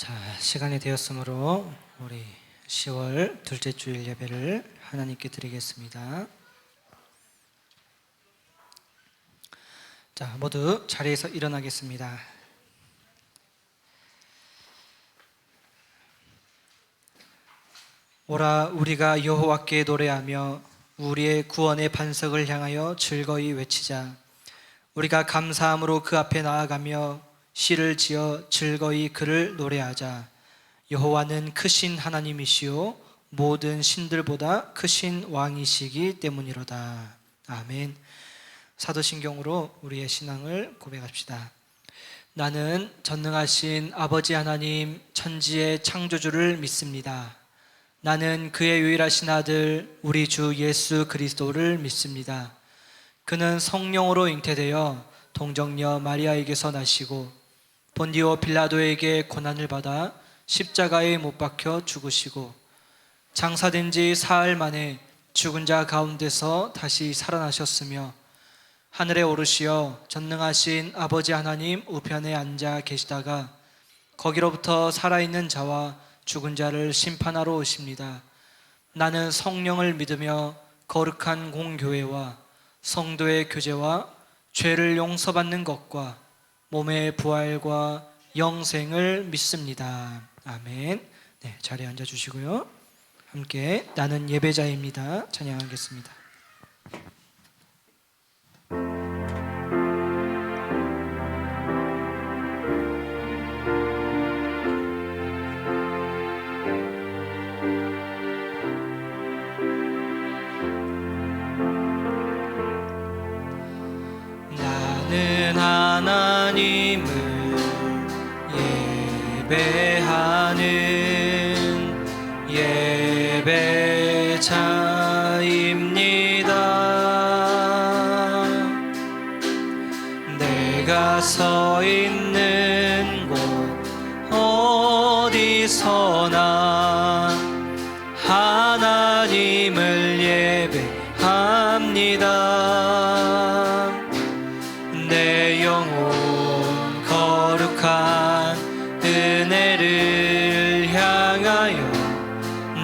자, 시간이 되었으므로 우리 10월 둘째 주일 예배를 하나님께 드리겠습니다. 자, 모두 자리에서 일어나겠습니다. 오라, 우리가 여호와께 노래하며 우리의 구원의 반석을 향하여 즐거이 외치자. 우리가 감사함으로 그 앞에 나아가며 시를 지어 즐거이 그를 노래하자. 여호와는 크신 하나님이시요 모든 신들보다 크신 왕이시기 때문이로다. 아멘. 사도신경으로 우리의 신앙을 고백합시다. 나는 전능하신 아버지 하나님 천지의 창조주를 믿습니다. 나는 그의 유일하신 아들 우리 주 예수 그리스도를 믿습니다. 그는 성령으로 잉태되어 동정녀 마리아에게서 나시고 본디오 빌라도에게 고난을 받아 십자가에 못 박혀 죽으시고 장사된 지 사흘 만에 죽은 자 가운데서 다시 살아나셨으며 하늘에 오르시어 전능하신 아버지 하나님 우편에 앉아 계시다가 거기로부터 살아있는 자와 죽은 자를 심판하러 오십니다. 나는 성령을 믿으며 거룩한 공교회와 성도의 교제와 죄를 용서받는 것과 몸의 부활과 영생을 믿습니다. 아멘. 네, 자리에 앉아주시고요. 함께 나는 예배자입니다. 찬양하겠습니다. 나는 하나님을 예배하는 예배자입니다. 내가 서 있는 곳 어디서나 하나님을 예배합니다. 내 영혼 거룩한 은혜를 향하여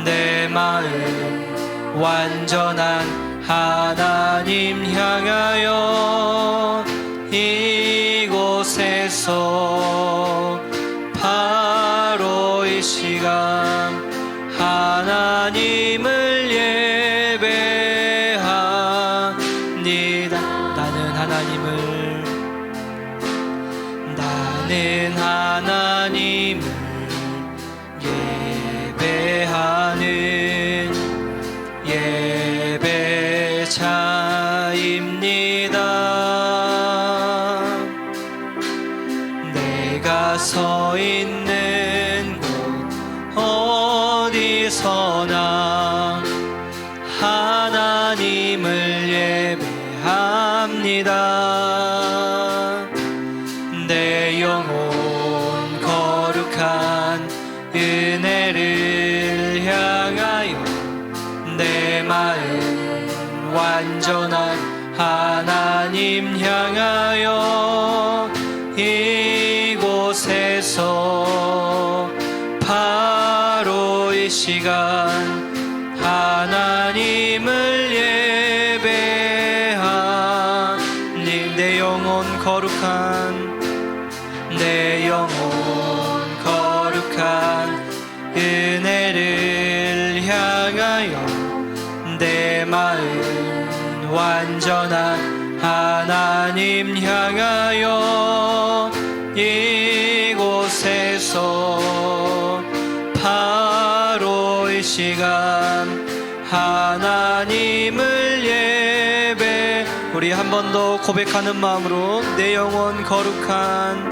내 마음 완전한 하나님 향하여 이곳에서 바로 이 시간 하나님을 예배합니다. 나는 하나님을 예배하는 예배자입니다. 내가 서 있는 곳 어디서나 하나님을 예배합니다. 내 영혼 거룩한 은혜를 향하여 내 마음 완전한 하나님 향하여 이곳에서 바로 이 시간 하나님을 예배하니 내 영혼 거룩한 은혜를 향하여 내 마음 완전한 하나님 향하여 이곳에서 바로 이 시간 하나님을 예배 우리 한 번 더 고백하는 마음으로 내 영혼 거룩한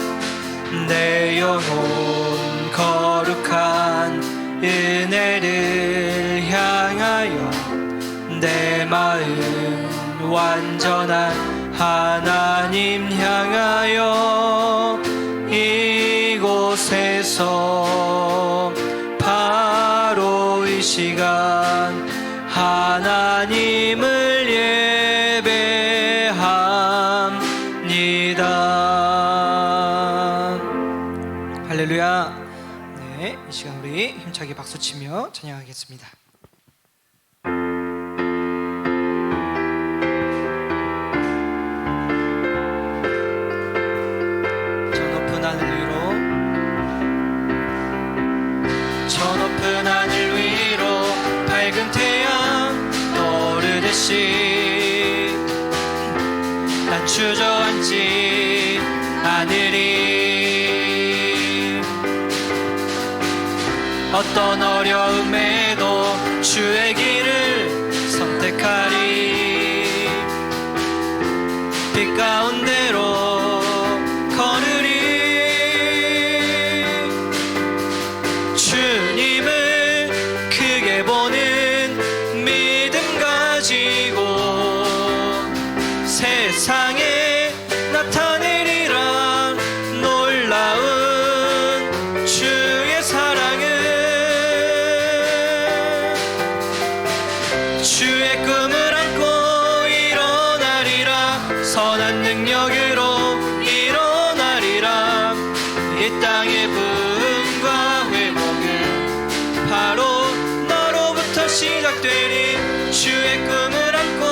은혜를 향하여 내 마음 완전한 하나님 향하여 이곳에서 바로 이 시간 하나님을 예배합니다. 할렐루야. 힘차게 박수치며 찬양하겠습니다. 저 높은 하늘 위로, 저 높은 하늘 위로 밝은 태양 떠오르듯이 난 주저앉지 않으리. 어떤 어려움에도 주의 길을 선택하리. 빛 가운데로 걸으리. 주님을 크게 보는 믿음 가지고 세상에 나타내리라 놀라운 주의 사랑을. 주의 꿈을 안고 일어나리라. 선한 능력으로 일어나리라. 이 땅의 부흥과 회복은 바로 너로부터 시작되리. 주의 꿈을 안고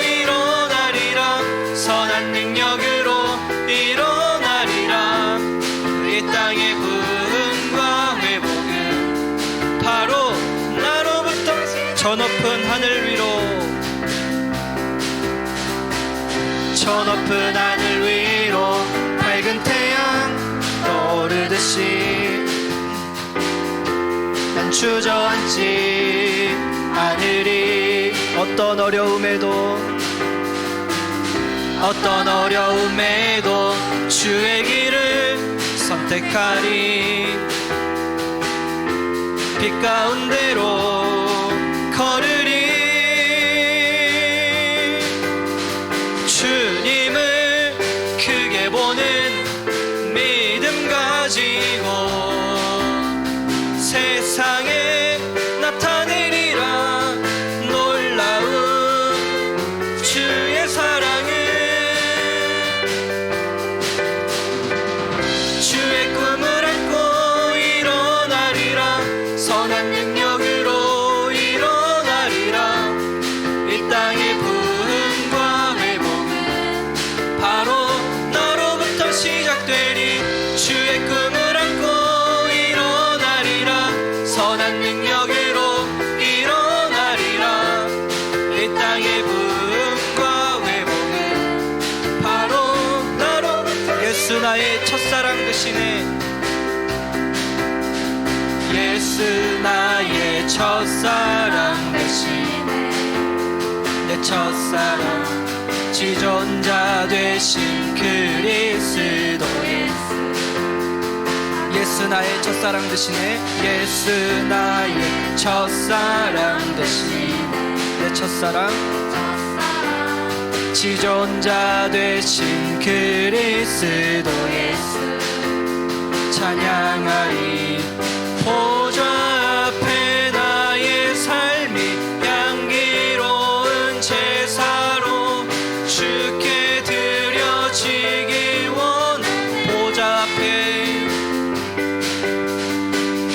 일어나리라. 선한 능력으로 일어나리라. 이 땅의 부흥과 회복은 바로 나로부터. 저 높은 하늘 위로, 저 높은 하늘 위로 밝은 태양 떠오르듯이 난 주저앉지 않으리. 어떤 어려움에도 주의 길을 선택하리. 빛 가운데로 걸으리. 주님을 크게 보는 믿음 가지고 세상에 나타내리라 놀라운 주의 사랑을. 주의 꿈을 안고 일어나리라. 선한 능력으로 일어나리라. 이 땅의 부흥과 회복은 바로 너로부터 시작되리. 주의 꿈을 안고 일어나리라. 선한 능력으로 일어나리라. 이 땅의 부흥과 회복은 바로 너로부터. 예수 나의 첫사랑 되시네. 예수 나의 첫사랑 되시네. 내 첫사랑 지존자 되신 그리스도. 예수 나의 첫사랑 되시네. 예수 나의 첫사랑 되시네. 내 첫사랑 지존자 되신 그리스도 예수 찬양하리. 보좌 앞에 나의 삶이 향기로운 제사로 주께 드려지길 원해.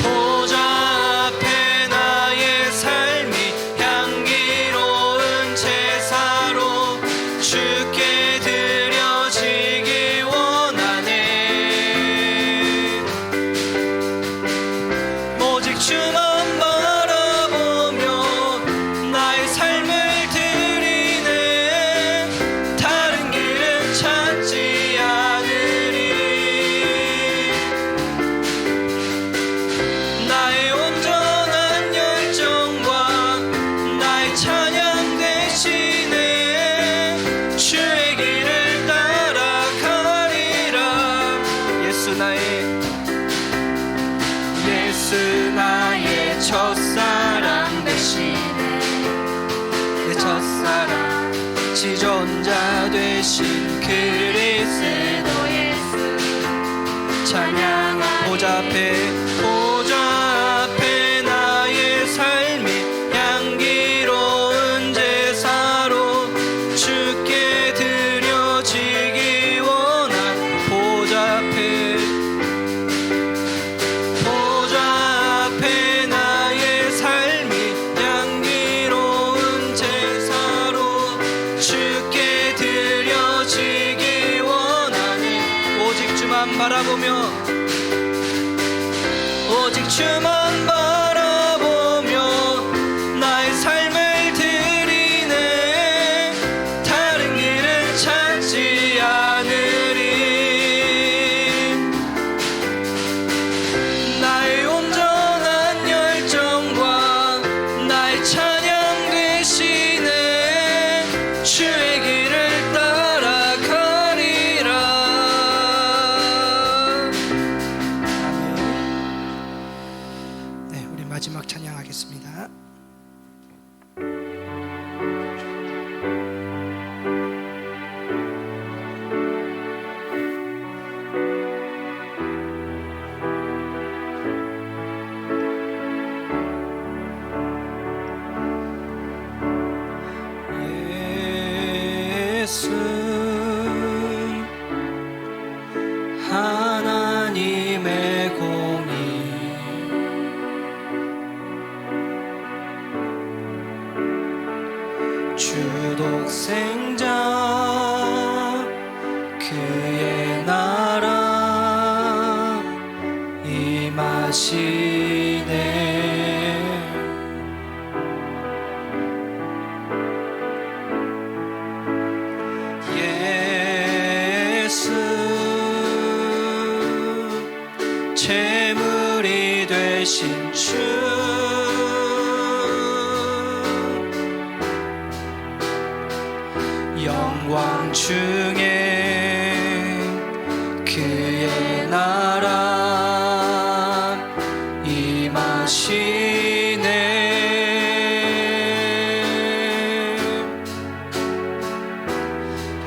보좌 앞에 나의 삶이 향기로운 제사로 주께 드려지길 원하네. 오직 주만 바라보며 나의 삶을 드리네. 다른 길은 찾지 않으리. 나의 온전한 열정과 나의 찬양 대신에 주의 길을 따라가리라. 예수 나의 첫사랑 되시네. 내 첫사랑 지존자 되신 그리스도 예수 찬양하. 보좌 앞에 나의 삶이 향기로운 제사로 주께 드려지기 원한. 보좌 앞에 바라보며 오직 주만 바라보며 나의 삶을 드리네. 다른 길은 찾지 않으리. 나의 온전한 열정과 나의 찬양 되시네. 주의 길을 따라가리라. 네, 우리 마지막 찬양하겠습니다. 예수 하나님의 공의 주독생자 그의 나라 임하시네. 예수 재물이 되신 주 영광 중에 그의 나라 임하시네.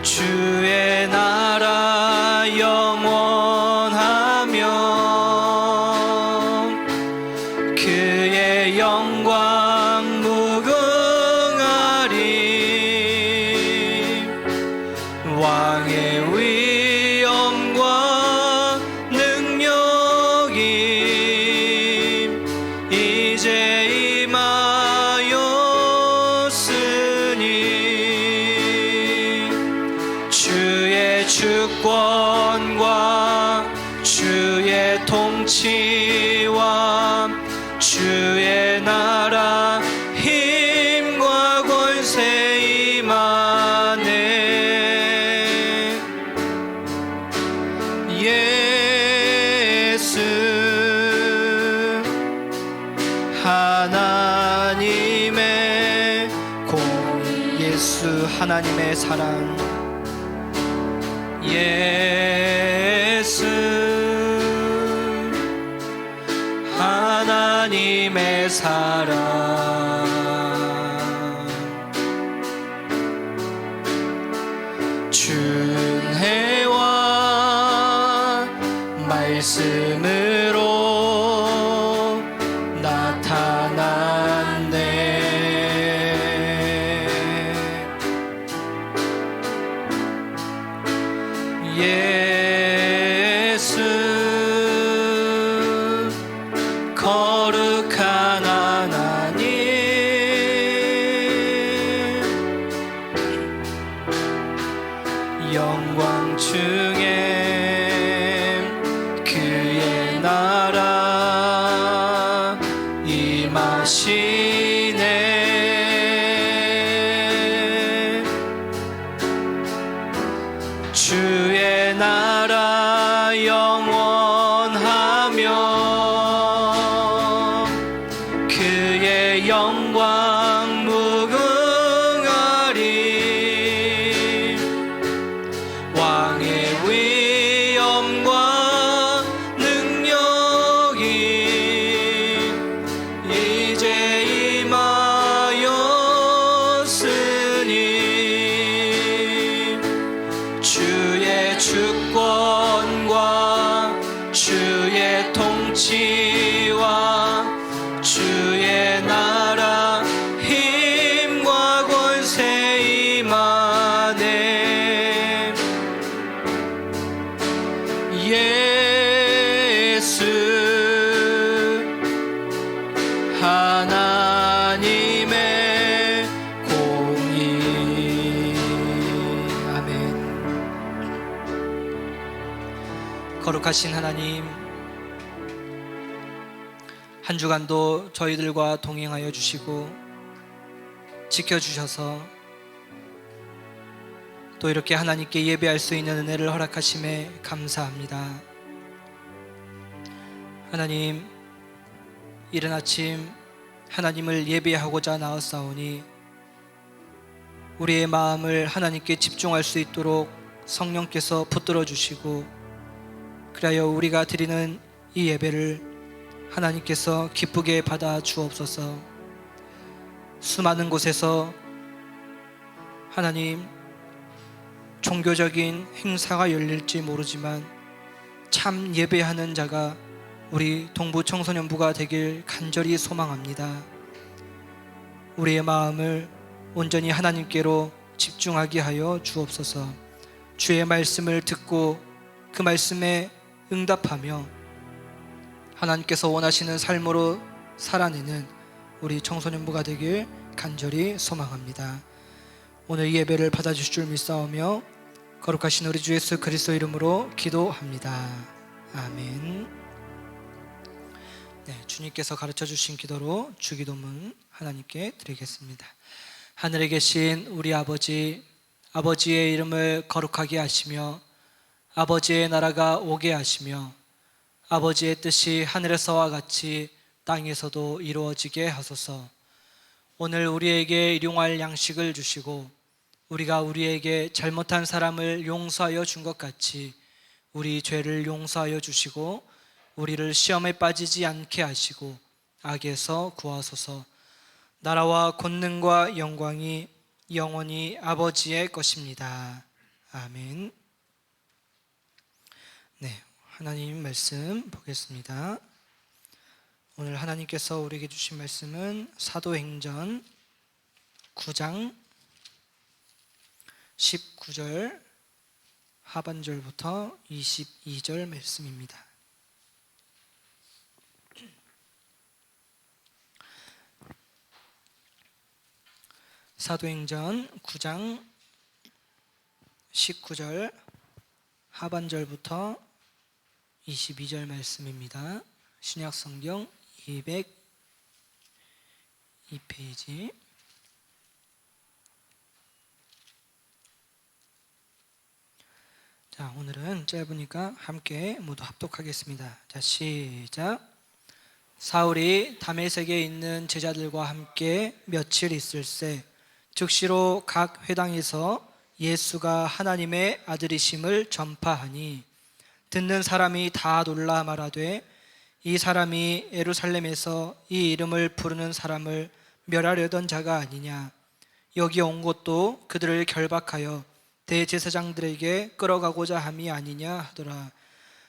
주의 나라 영원하며 그의 영광 무궁하리. 왕의 위엄과 능력이 이제 임하였으니 주의 주권과 주의 통치와 주의 나라 힘과 권세 임하네. 예수 하나님의 공의 예수 하나님의 사랑 예수 하나님의 사랑 준혜와 말씀으로 나타났네. 예수 거룩한 하나님 영광 중에 그의 나라 임하시네. 주의 나라 영원하며 그의 영광 무궁하리. 왕의 위엄과 능력이 이제 임하였으니 주의 주권과 주의 통치와 주의 나라 힘과 권세 임하네. 예수 하나님의 공의 아멘. 거룩한 거룩하신 하나님, 한 주간도 저희들과 동행하여 주시고 지켜주셔서 또 이렇게 하나님께 예배할 수 있는 은혜를 허락하심에 감사합니다. 하나님, 이른 아침 하나님을 예배하고자 나왔사오니 우리의 마음을 하나님께 집중할 수 있도록 성령께서 붙들어 주시고, 그리하여 우리가 드리는 이 예배를 하나님께서 기쁘게 받아 주옵소서. 수많은 곳에서 하나님, 종교적인 행사가 열릴지 모르지만 참 예배하는 자가 우리 동부 청소년부가 되길 간절히 소망합니다. 우리의 마음을 온전히 하나님께로 집중하게 하여 주옵소서. 주의 말씀을 듣고 그 말씀에 응답하며 하나님께서 원하시는 삶으로 살아내는 우리 청소년부가 되길 간절히 소망합니다. 오늘 이 예배를 받아주실 줄 믿사오며 거룩하신 우리 주 예수 그리스도 이름으로 기도합니다. 아멘. 네, 주님께서 가르쳐 주신 기도로 주기도문 하나님께 드리겠습니다. 하늘에 계신 우리 아버지, 아버지의 이름을 거룩하게 하시며 아버지의 나라가 오게 하시며 아버지의 뜻이 하늘에서와 같이 땅에서도 이루어지게 하소서. 오늘 우리에게 일용할 양식을 주시고 우리가 우리에게 잘못한 사람을 용서하여 준 것 같이 우리 죄를 용서하여 주시고 우리를 시험에 빠지지 않게 하시고 악에서 구하소서. 나라와 권능과 영광이 영원히 아버지의 것입니다. 아멘. 네, 하나님 말씀 보겠습니다. 오늘 하나님께서 우리에게 주신 말씀은 사도행전 9장 19절 하반절부터 22절 말씀입니다. 사도행전 9장 19절 하반절부터 22절 말씀입니다. 신약성경 202페이지. 자, 오늘은 짧으니까 함께 모두 합독하겠습니다. 자, 시작. 사울이 다메섹에 있는 제자들과 함께 며칠 있을새 즉시로 각 회당에서 예수가 하나님의 아들이심을 전파하니 듣는 사람이 다 놀라 말하되 이 사람이 예루살렘에서 이 이름을 부르는 사람을 멸하려던 자가 아니냐. 여기 온 것도 그들을 결박하여 대제사장들에게 끌어가고자 함이 아니냐 하더라.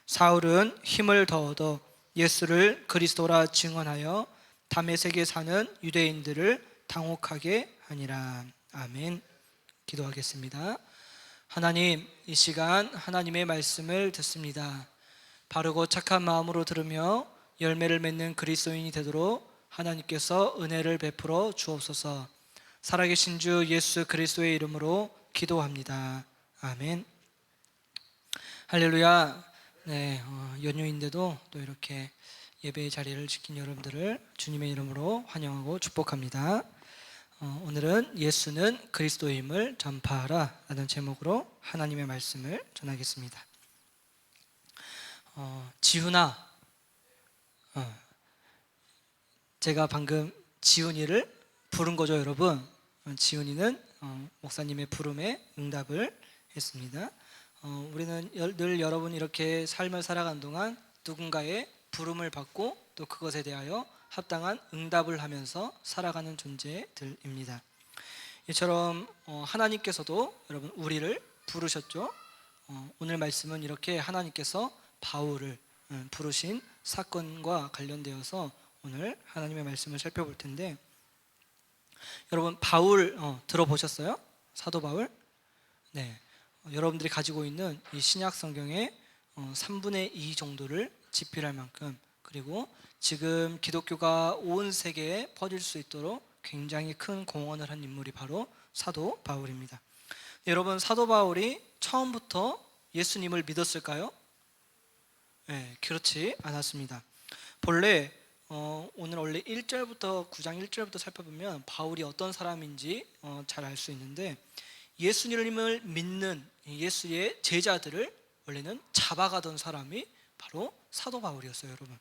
사울은 힘을 더 얻어 예수를 그리스도라 증언하여 다메섹에 사는 유대인들을 당혹하게 하니라. 아멘. 기도하겠습니다. 하나님, 이 시간 하나님의 말씀을 듣습니다. 바르고 착한 마음으로 들으며 열매를 맺는 그리스도인이 되도록 하나님께서 은혜를 베풀어 주옵소서. 살아계신 주 예수 그리스도의 이름으로 기도합니다. 아멘. 할렐루야. 네, 연휴인데도 또 이렇게 예배의 자리를 지킨 여러분들을 주님의 이름으로 환영하고 축복합니다. 오늘은 예수는 그리스도임을 전파하라 라는 제목으로 하나님의 말씀을 전하겠습니다. 지훈아, 제가 방금 지훈이를 부른 거죠, 여러분. 지훈이는 목사님의 부름에 응답을 했습니다. 우리는 늘 여러분이 이렇게 삶을 살아가는 동안 누군가의 부름을 받고 또 그것에 대하여 합당한 응답을 하면서 살아가는 존재들입니다. 이처럼 하나님께서도 여러분 우리를 부르셨죠. 오늘 말씀은 이렇게 하나님께서 바울을 부르신 사건과 관련되어서 오늘 하나님의 말씀을 살펴볼 텐데, 여러분 바울 들어보셨어요? 사도 바울? 네, 여러분들이 가지고 있는 이 신약 성경의 3분의 2 정도를 집필할 만큼, 그리고 지금 기독교가 온 세계에 퍼질 수 있도록 굉장히 큰 공헌을 한 인물이 바로 사도 바울입니다. 여러분, 사도 바울이 처음부터 예수님을 믿었을까요? 그렇지 않았습니다. 본래 오늘 원래 1절부터 9장 1절부터 살펴보면 바울이 어떤 사람인지 잘 알 수 있는데, 예수님을 믿는 예수의 제자들을 원래는 잡아가던 사람이 바로 사도 바울이었어요, 여러분.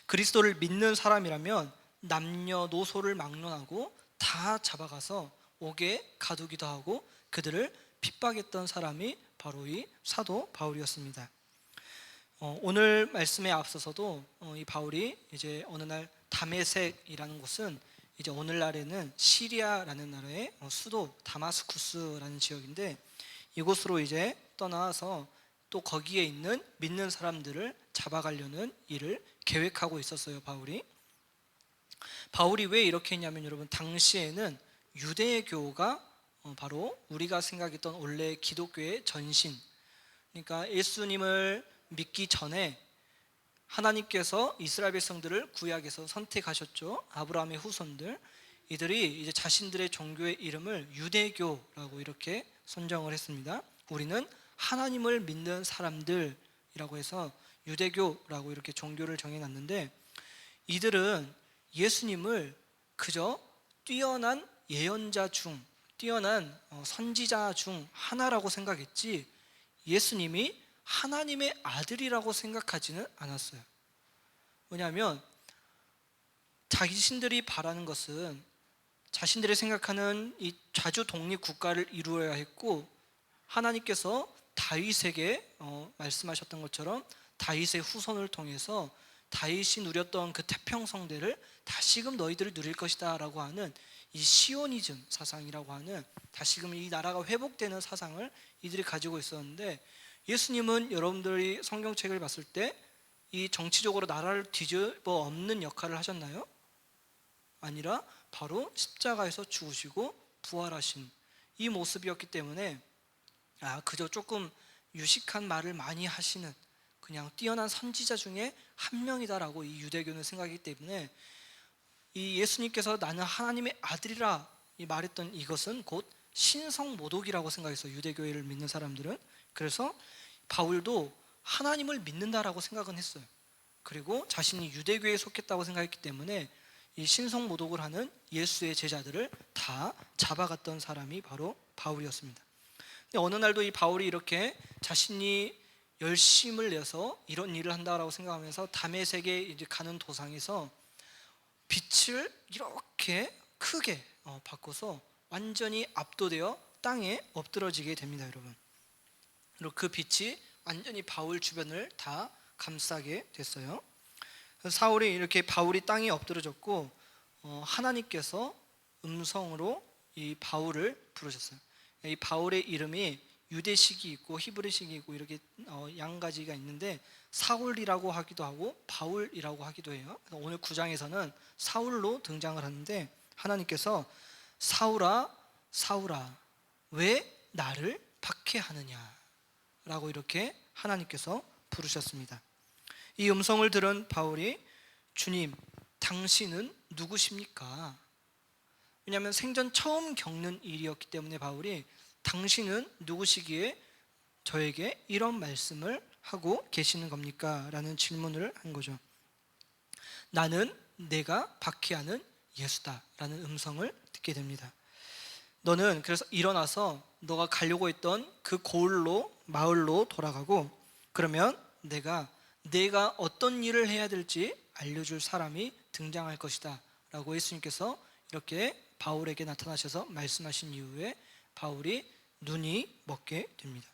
그리스도를 믿는 사람이라면 남녀노소를 막론하고 다 잡아가서 옥에 가두기도 하고 그들을 핍박했던 사람이 바로 이 사도 바울이었습니다. 오늘 말씀에 앞서서도 이 바울이 이제 어느 날 다메섹이라는 곳은 이제 오늘날에는 시리아라는 나라의 수도 다마스쿠스라는 지역인데, 이곳으로 이제 떠나서 또 거기에 있는 믿는 사람들을 잡아가려는 일을 계획하고 있었어요, 바울이. 바울이 왜 이렇게 했냐면, 여러분, 당시에는 유대교가 바로 우리가 생각했던 원래 기독교의 전신, 그러니까 예수님을 믿기 전에 하나님께서 이스라엘 백성들을 구약에서 선택하셨죠. 아브라함의 후손들, 이들이 이제 자신들의 종교의 이름을 유대교라고 이렇게 선정을 했습니다. 우리는 하나님을 믿는 사람들이라고 해서 유대교라고 이렇게 종교를 정해놨는데, 이들은 예수님을 그저 뛰어난 예언자 중, 뛰어난 선지자 중 하나라고 생각했지, 예수님이 하나님의 아들이라고 생각하지는 않았어요. 왜냐하면 자신들이 바라는 것은 자신들이 생각하는 이 자주 독립 국가를 이루어야 했고, 하나님께서 다윗에게 말씀하셨던 것처럼 다윗의 후손을 통해서 다윗이 누렸던 그 태평성대를 다시금 너희들이 누릴 것이다 라고 하는 이 시오니즘 사상이라고 하는, 다시금 이 나라가 회복되는 사상을 이들이 가지고 있었는데, 예수님은 여러분들이 성경책을 봤을 때 이 정치적으로 나라를 뒤집어 엎는 역할을 하셨나요? 아니라 바로 십자가에서 죽으시고 부활하신 이 모습이었기 때문에, 그저 조금 유식한 말을 많이 하시는 그냥 뛰어난 선지자 중에 한 명이다라고 이 유대교는 생각하기 때문에, 이 예수님께서 나는 하나님의 아들이라 이 말했던 이것은 곧 신성모독이라고 생각했어요, 유대교회를 믿는 사람들은. 그래서 바울도 하나님을 믿는다라고 생각은 했어요. 그리고 자신이 유대교회에 속했다고 생각했기 때문에 이 신성모독을 하는 예수의 제자들을 다 잡아갔던 사람이 바로 바울이었습니다. 근데 어느 날도 이 바울이 이렇게 자신이 열심을 내서 이런 일을 한다라고 생각하면서 다메섹에 이제 가는 도상에서 빛을 이렇게 크게 바꿔서 완전히 압도되어 땅에 엎드러지게 됩니다, 여러분. 그리고 그 빛이 완전히 바울 주변을 다 감싸게 됐어요. 그래서 사울이 이렇게 바울이 땅에 엎드러졌고, 하나님께서 음성으로 이 바울을 부르셨어요. 이 바울의 이름이 유대식이 있고 히브리식이 있고 이렇게 양 가지가 있는데, 사울이라고 하기도 하고 바울이라고 하기도 해요. 오늘 9장에서는 사울로 등장을 하는데, 하나님께서 사울아 사울아 왜 나를 박해하느냐 라고 이렇게 하나님께서 부르셨습니다. 이 음성을 들은 바울이, 주님, 당신은 누구십니까? 왜냐하면 생전 처음 겪는 일이었기 때문에 바울이, 당신은 누구시기에 저에게 이런 말씀을 하고 계시는 겁니까? 라는 질문을 한 거죠. 나는 내가 박해하는 예수다 라는 음성을 듣게 됩니다. 너는 그래서 일어나서 너가 가려고 했던 그 고을로, 마을로 돌아가고, 그러면 내가 어떤 일을 해야 될지 알려줄 사람이 등장할 것이다 라고 예수님께서 이렇게 바울에게 나타나셔서 말씀하신 이후에 바울이 눈이 먹게 됩니다.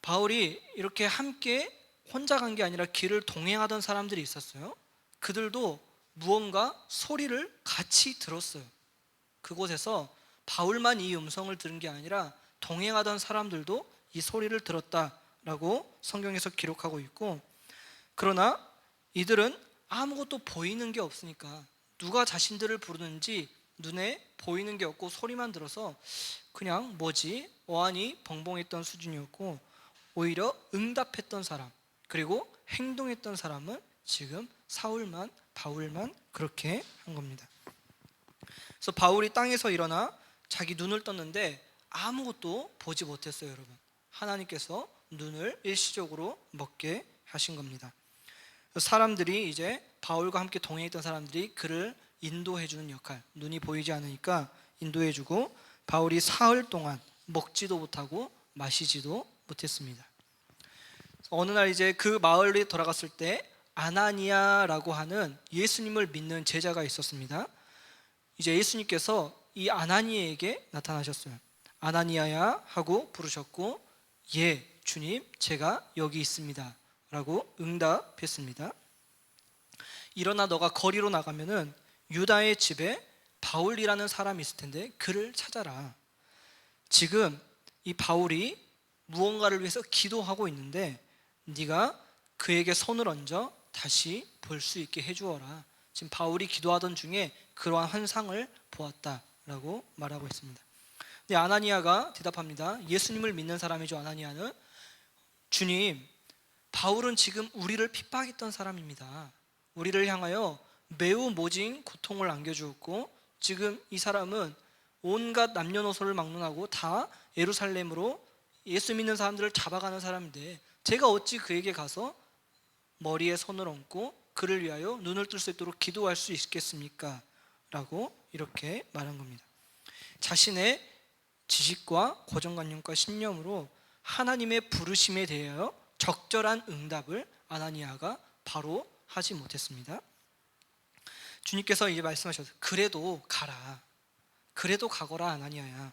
바울이 이렇게 함께 혼자 간 게 아니라 길을 동행하던 사람들이 있었어요. 그들도 무언가 소리를 같이 들었어요. 그곳에서 바울만 이 음성을 들은 게 아니라 동행하던 사람들도 이 소리를 들었다라고 성경에서 기록하고 있고, 그러나 이들은 아무것도 보이는 게 없으니까 누가 자신들을 부르는지 눈에 보이는 게 없고 소리만 들어서 그냥 뭐지? 어안이 벙벙했던 수준이었고, 오히려 응답했던 사람, 그리고 행동했던 사람은 지금 사울만, 바울만 그렇게 한 겁니다. 그래서 바울이 땅에서 일어나 자기 눈을 떴는데 아무것도 보지 못했어요, 여러분. 하나님께서 눈을 일시적으로 먹게 하신 겁니다. 사람들이 이제 바울과 함께 동행했던 사람들이 그를 인도해 주는 역할, 눈이 보이지 않으니까 인도해 주고 바울이 사흘 동안 먹지도 못하고 마시지도 못했습니다. 어느 날 이제 그 마을에 돌아갔을 때 아나니아라고 하는 예수님을 믿는 제자가 있었습니다. 이제 예수님께서 이 아나니아에게 나타나셨어요. 아나니아야 하고 부르셨고, 예 주님 제가 여기 있습니다 라고 응답했습니다. 일어나 너가 거리로 나가면은 유다의 집에 바울이라는 사람이 있을 텐데 그를 찾아라. 지금 이 바울이 무언가를 위해서 기도하고 있는데 네가 그에게 손을 얹어 다시 볼 수 있게 해주어라. 지금 바울이 기도하던 중에 그러한 환상을 보았다라고 말하고 있습니다. 근데 아나니아가 대답합니다. 예수님을 믿는 사람이죠. 아나니아는 주님, 바울은 지금 우리를 핍박했던 사람입니다. 우리를 향하여 매우 모진 고통을 안겨주었고 지금 이 사람은 온갖 남녀노소를 막론하고 다 예루살렘으로 예수 믿는 사람들을 잡아가는 사람인데 제가 어찌 그에게 가서 머리에 손을 얹고 그를 위하여 눈을 뜰 수 있도록 기도할 수 있겠습니까? 라고 이렇게 말한 겁니다. 자신의 지식과 고정관념과 신념으로 하나님의 부르심에 대하여 적절한 응답을 아나니아가 바로 하지 못했습니다. 주님께서 이제 말씀하셨어요. 그래도 가라. 그래도 가거라 아나니아야.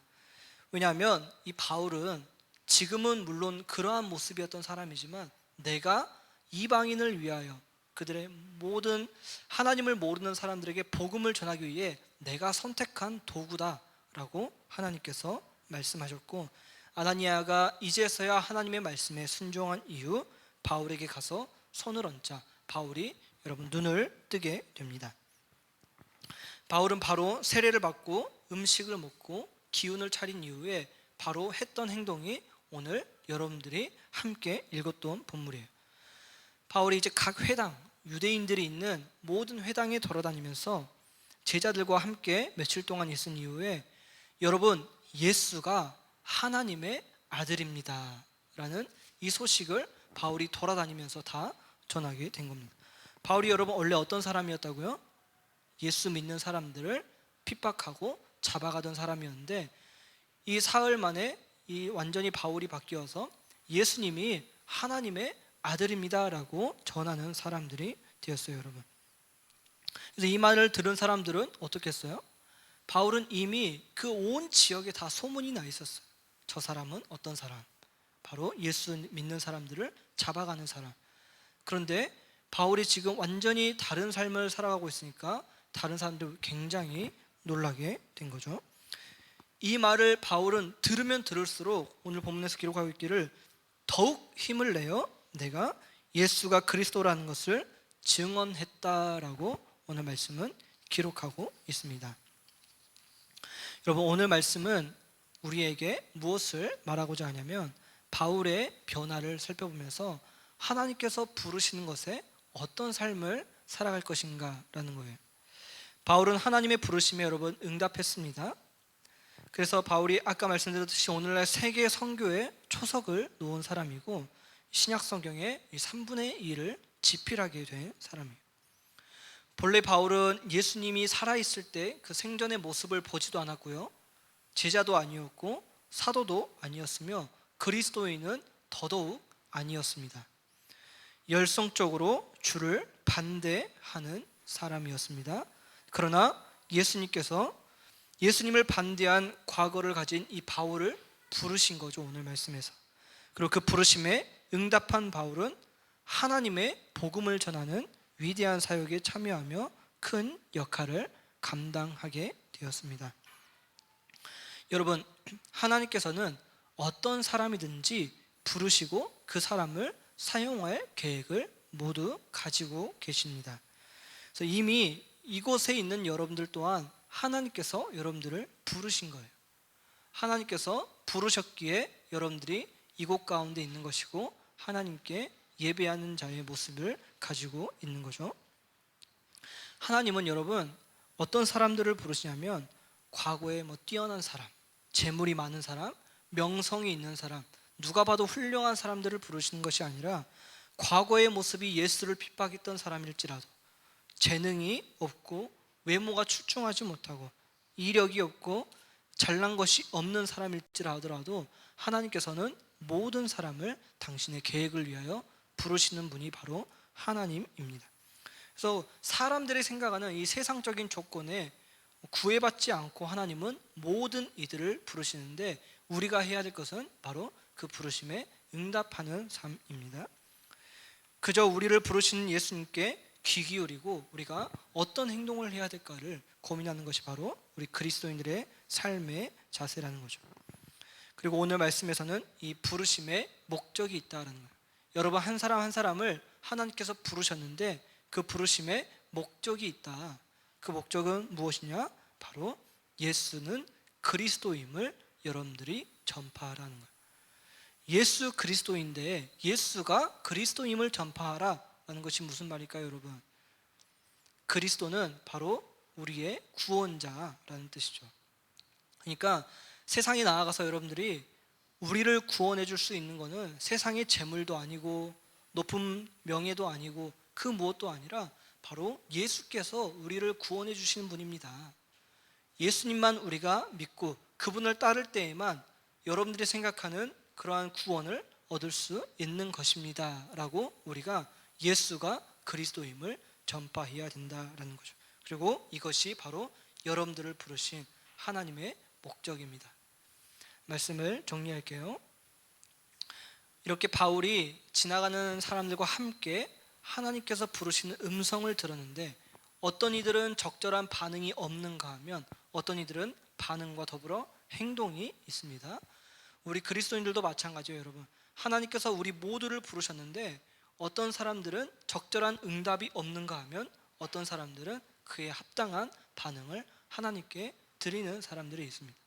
왜냐하면 이 바울은 지금은 물론 그러한 모습이었던 사람이지만 내가 이방인을 위하여 그들의 모든 하나님을 모르는 사람들에게 복음을 전하기 위해 내가 선택한 도구다라고 하나님께서 말씀하셨고 아나니아가 이제서야 하나님의 말씀에 순종한 이후 바울에게 가서 손을 얹자 바울이 여러분 눈을 뜨게 됩니다. 바울은 바로 세례를 받고 음식을 먹고 기운을 차린 이후에 바로 했던 행동이 오늘 여러분들이 함께 읽었던 본문이에요. 바울이 이제 각 회당, 유대인들이 있는 모든 회당에 돌아다니면서 제자들과 함께 며칠 동안 있은 이후에 여러분 예수가 하나님의 아들입니다 라는 이 소식을 바울이 돌아다니면서 다 전하게 된 겁니다. 바울이 여러분 원래 어떤 사람이었다고요? 예수 믿는 사람들을 핍박하고 잡아가던 사람이었는데 이 사흘 만에 이 완전히 바울이 바뀌어서 예수님이 하나님의 아들입니다 라고 전하는 사람들이 되었어요. 여러분, 그래서 이 말을 들은 사람들은 어떻게 했어요? 바울은 이미 그 온 지역에 다 소문이 나 있었어요. 저 사람은 어떤 사람? 바로 예수 믿는 사람들을 잡아가는 사람. 그런데 바울이 지금 완전히 다른 삶을 살아가고 있으니까 다른 사람들 굉장히 놀라게 된 거죠. 이 말을 바울은 들으면 들을수록 오늘 본문에서 기록하고 있기를 더욱 힘을 내어 내가 예수가 그리스도라는 것을 증언했다라고 오늘 말씀은 기록하고 있습니다. 여러분, 오늘 말씀은 우리에게 무엇을 말하고자 하냐면 바울의 변화를 살펴보면서 하나님께서 부르시는 것에 어떤 삶을 살아갈 것인가라는 거예요. 바울은 하나님의 부르심에 여러분 응답했습니다. 그래서 바울이 아까 말씀드렸듯이 오늘날 세계 선교의 초석을 놓은 사람이고 신약 성경의 3분의 1을 집필하게 된 사람이에요. 본래 바울은 예수님이 살아있을 때 그 생전의 모습을 보지도 않았고요, 제자도 아니었고 사도도 아니었으며 그리스도인은 더더욱 아니었습니다. 열성적으로 주를 반대하는 사람이었습니다. 그러나 예수님께서 예수님을 반대한 과거를 가진 이 바울을 부르신 거죠, 오늘 말씀에서. 그리고 그 부르심에 응답한 바울은 하나님의 복음을 전하는 위대한 사역에 참여하며 큰 역할을 감당하게 되었습니다. 여러분, 하나님께서는 어떤 사람이든지 부르시고 그 사람을 사용할 계획을 모두 가지고 계십니다. 그래서 이미 이곳에 있는 여러분들 또한 하나님께서 여러분들을 부르신 거예요. 하나님께서 부르셨기에 여러분들이 이곳 가운데 있는 것이고 하나님께 예배하는 자의 모습을 가지고 있는 거죠. 하나님은 여러분 어떤 사람들을 부르시냐면 과거에 뛰어난 사람, 재물이 많은 사람, 명성이 있는 사람, 누가 봐도 훌륭한 사람들을 부르시는 것이 아니라 과거의 모습이 예수를 핍박했던 사람일지라도 재능이 없고 외모가 출중하지 못하고 이력이 없고 잘난 것이 없는 사람일지라도 하나님께서는 모든 사람을 당신의 계획을 위하여 부르시는 분이 바로 하나님입니다. 그래서 사람들이 생각하는 이 세상적인 조건에 구애받지 않고 하나님은 모든 이들을 부르시는데, 우리가 해야 될 것은 바로 그 부르심에 응답하는 삶입니다. 그저 우리를 부르시는 예수님께 귀 기울이고 우리가 어떤 행동을 해야 될까를 고민하는 것이 바로 우리 그리스도인들의 삶의 자세라는 거죠. 그리고 오늘 말씀에서는 이 부르심에 목적이 있다는 거예요. 여러분, 한 사람 한 사람을 하나님께서 부르셨는데 그 부르심에 목적이 있다. 그 목적은 무엇이냐? 바로 예수는 그리스도임을 여러분들이 전파하라는 거예요. 예수 그리스도인데 예수가 그리스도임을 전파하라는 것이 무슨 말일까요, 여러분? 그리스도는 바로 우리의 구원자라는 뜻이죠. 그러니까 세상에 나아가서 여러분들이 우리를 구원해 줄 수 있는 것은 세상의 재물도 아니고 높은 명예도 아니고 그 무엇도 아니라 바로 예수께서 우리를 구원해 주시는 분입니다. 예수님만 우리가 믿고 그분을 따를 때에만 여러분들이 생각하는 그러한 구원을 얻을 수 있는 것입니다 라고 우리가 예수가 그리스도임을 전파해야 된다라는 거죠. 그리고 이것이 바로 여러분들을 부르신 하나님의 목적입니다. 말씀을 정리할게요. 이렇게 바울이 지나가는 사람들과 함께 하나님께서 부르시는 음성을 들었는데 어떤 이들은 적절한 반응이 없는가 하면 어떤 이들은 반응과 더불어 행동이 있습니다. 우리 그리스도인들도 마찬가지예요, 여러분. 하나님께서 우리 모두를 부르셨는데 어떤 사람들은 적절한 응답이 없는가 하면 어떤 사람들은 그에 합당한 반응을 하나님께 드리는 사람들이 있습니다.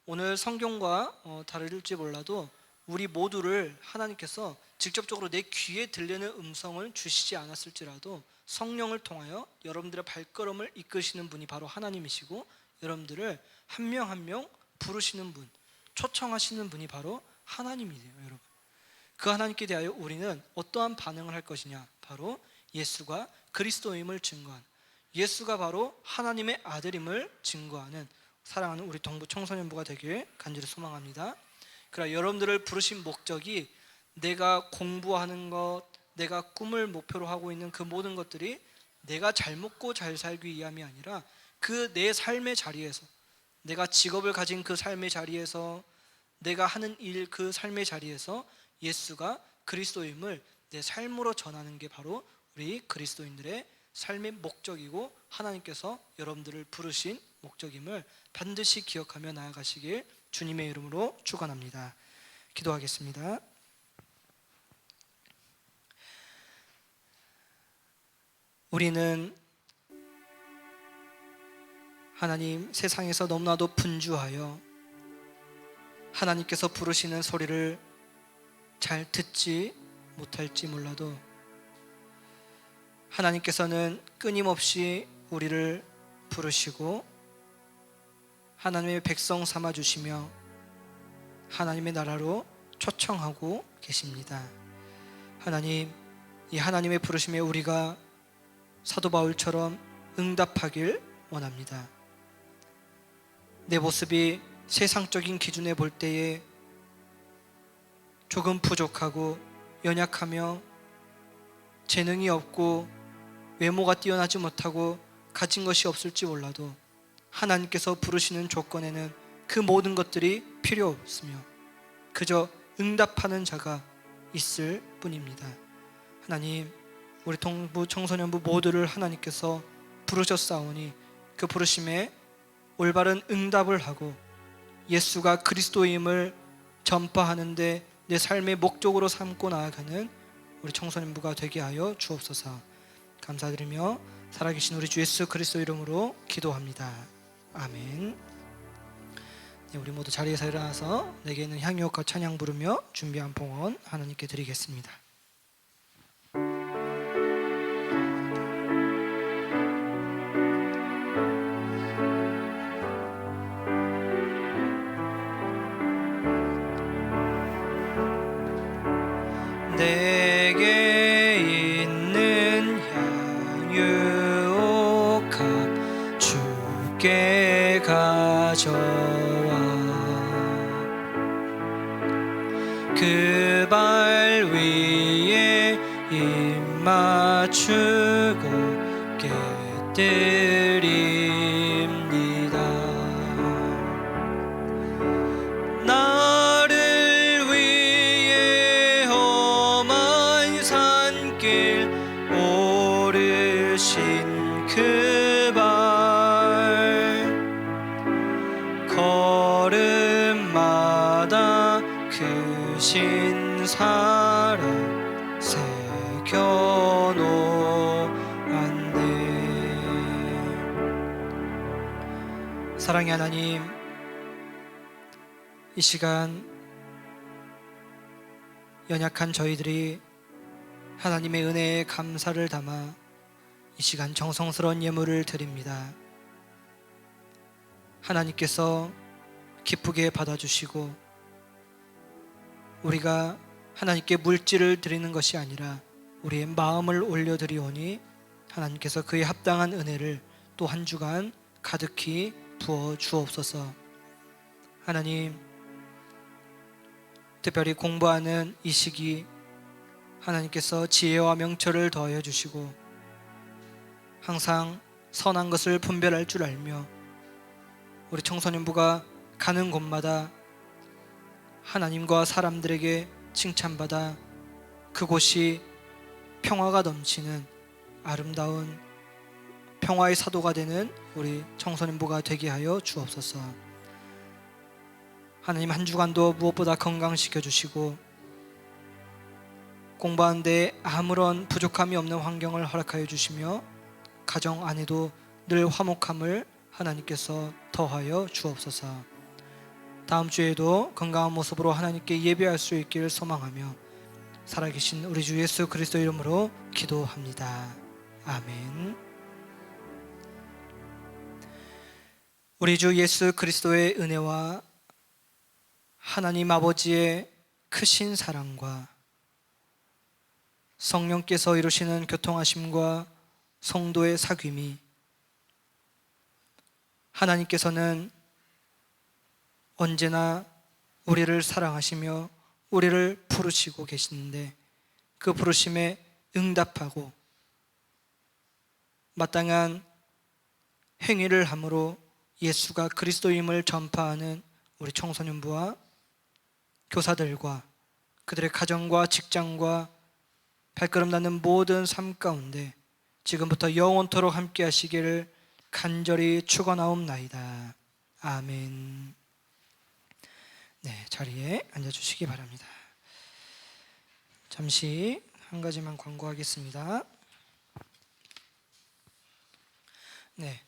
오늘 성경과 다를지 몰라도 우리 모두를 하나님께서 직접적으로 내 귀에 들리는 음성을 주시지 않았을지라도 성령을 통하여 여러분들의 발걸음을 이끄시는 분이 바로 하나님이시고 여러분들을 한 명 한 명 부르시는 분, 초청하시는 분이 바로 하나님이세요, 여러분. 그 하나님께 대하여 우리는 어떠한 반응을 할 것이냐? 바로 예수가 그리스도임을 증거한, 예수가 바로 하나님의 아들임을 증거하는 사랑하는 우리 동부 청소년부가 되길 간절히 소망합니다. 그러나 여러분들을 부르신 목적이 내가 공부하는 것, 내가 꿈을 목표로 하고 있는 그 모든 것들이 내가 잘 먹고 잘 살기 위함이 아니라 그 내 삶의 자리에서, 내가 직업을 가진 그 삶의 자리에서, 내가 하는 일 그 삶의 자리에서 예수가 그리스도임을 내 삶으로 전하는 게 바로 우리 그리스도인들의 삶의 목적이고 하나님께서 여러분들을 부르신 목적임을 반드시 기억하며 나아가시길 주님의 이름으로 축원합니다. 기도하겠습니다. 우리는 하나님, 세상에서 너무나도 분주하여 하나님께서 부르시는 소리를 잘 듣지 못할지 몰라도 하나님께서는 끊임없이 우리를 부르시고 하나님의 백성 삼아주시며 하나님의 나라로 초청하고 계십니다. 하나님, 이 하나님의 부르심에 우리가 사도 바울처럼 응답하길 원합니다. 내 모습이 세상적인 기준에 볼 때에 조금 부족하고 연약하며 재능이 없고 외모가 뛰어나지 못하고 가진 것이 없을지 몰라도 하나님께서 부르시는 조건에는 그 모든 것들이 필요 없으며 그저 응답하는 자가 있을 뿐입니다. 하나님, 우리 동부 청소년부 모두를 하나님께서 부르셨사오니 그 부르심에 올바른 응답을 하고 예수가 그리스도임을 전파하는데 내 삶의 목적으로 삼고 나아가는 우리 청소년부가 되게 하여 주옵소서. 감사드리며 살아계신 우리 주 예수 그리스도 이름으로 기도합니다. 아멘. 네, 우리 모두 자리에서 일어나서 내게 있는 향유와 찬양 부르며 준비한 봉헌 하나님께 드리겠습니다. 내게 있는 향유옥합 주께 가져와 그 발 위에 입 맞추고 깨뜨립니다. 나를 위해 험한 산길 오르신 그 발 걸음마다 크신 사랑 새겨놓았네. 사랑의 하나님, 이 시간 연약한 저희들이 하나님의 은혜에 감사를 담아 이 시간 정성스러운 예물을 드립니다. 하나님께서 기쁘게 받아주시고 우리가 하나님께 물질을 드리는 것이 아니라 우리의 마음을 올려드리오니 하나님께서 그에 합당한 은혜를 또 한 주간 가득히 부어 주옵소서. 하나님, 특별히 공부하는 이 시기 하나님께서 지혜와 명철을 더하여 주시고 항상 선한 것을 분별할 줄 알며 우리 청소년부가 가는 곳마다 하나님과 사람들에게 칭찬받아 그곳이 평화가 넘치는 아름다운 평화의 사도가 되는 우리 청소년부가 되게 하여 주옵소서. 하나님, 한 주간도 무엇보다 건강시켜 주시고 공부하는데 아무런 부족함이 없는 환경을 허락하여 주시며 가정 안에도 늘 화목함을 하나님께서 더하여 주옵소서. 다음 주에도 건강한 모습으로 하나님께 예배할 수 있기를 소망하며 살아계신 우리 주 예수 그리스도 이름으로 기도합니다. 아멘. 우리 주 예수 그리스도의 은혜와 하나님 아버지의 크신 사랑과 성령께서 이루시는 교통하심과 성도의 사귐이 하나님께서는 언제나 우리를 사랑하시며 우리를 부르시고 계시는데 그 부르심에 응답하고 마땅한 행위를 함으로 예수가 그리스도임을 전파하는 우리 청소년부와 교사들과 그들의 가정과 직장과 발걸음 닿는 모든 삶 가운데 지금부터 영원토록 함께 하시기를 간절히 축원하옵나이다. 아멘. 네, 자리에 앉아주시기 바랍니다. 잠시 한 가지만 광고하겠습니다. 네,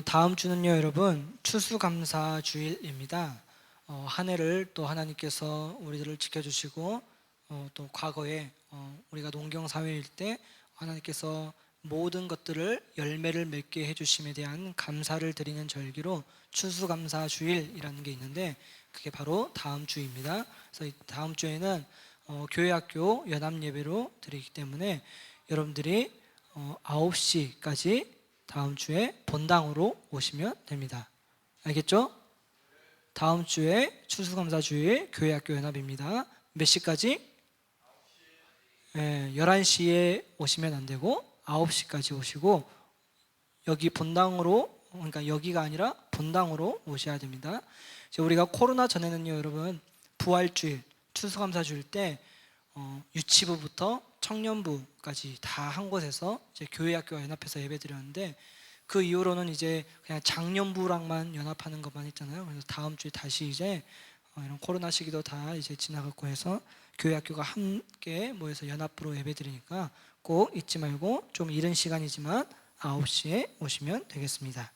다음 주는요, 여러분 추수감사 주일입니다. 한 해를 또 하나님께서 우리들을 지켜주시고 또 과거에 우리가 농경사회일 때 하나님께서 모든 것들을 열매를 맺게 해주심에 대한 감사를 드리는 절기로 추수감사 주일이라는 게 있는데 그게 바로 다음 주입니다. 그래서 다음 주에는 교회학교 연합예배로 드리기 때문에 여러분들이 9시까지 다음 주에 본당으로 오시면 됩니다. 알겠죠? 다음 주에 추수감사 주일 교회학교 연합입니다. 몇 시까지? 11시에 오시면 안 되고 9시까지 오시고 여기 본당으로, 그러니까 여기가 아니라 본당으로 오셔야 됩니다. 우리가 코로나 전에는요, 여러분 부활주일, 추수감사주일 때 유치부부터 청년부까지 다 한 곳에서 이제 교회학교와 연합해서 예배드렸는데 그 이후로는 이제 그냥 장년부랑만 연합하는 것만 했잖아요. 그래서 다음 주에 다시 이제 이런 코로나 시기도 다 이제 지나갔고 해서 교회학교가 함께 모여서 연합부로 예배드리니까 꼭 잊지 말고 좀 이른 시간이지만 9시에 오시면 되겠습니다.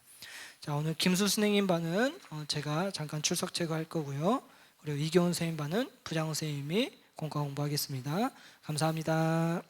자, 오늘 김수 선생님 반은 제가 잠깐 출석 체크할 거고요. 그리고 이교훈 선생님 반은 부장 선생님이 공과 공부하겠습니다. 감사합니다.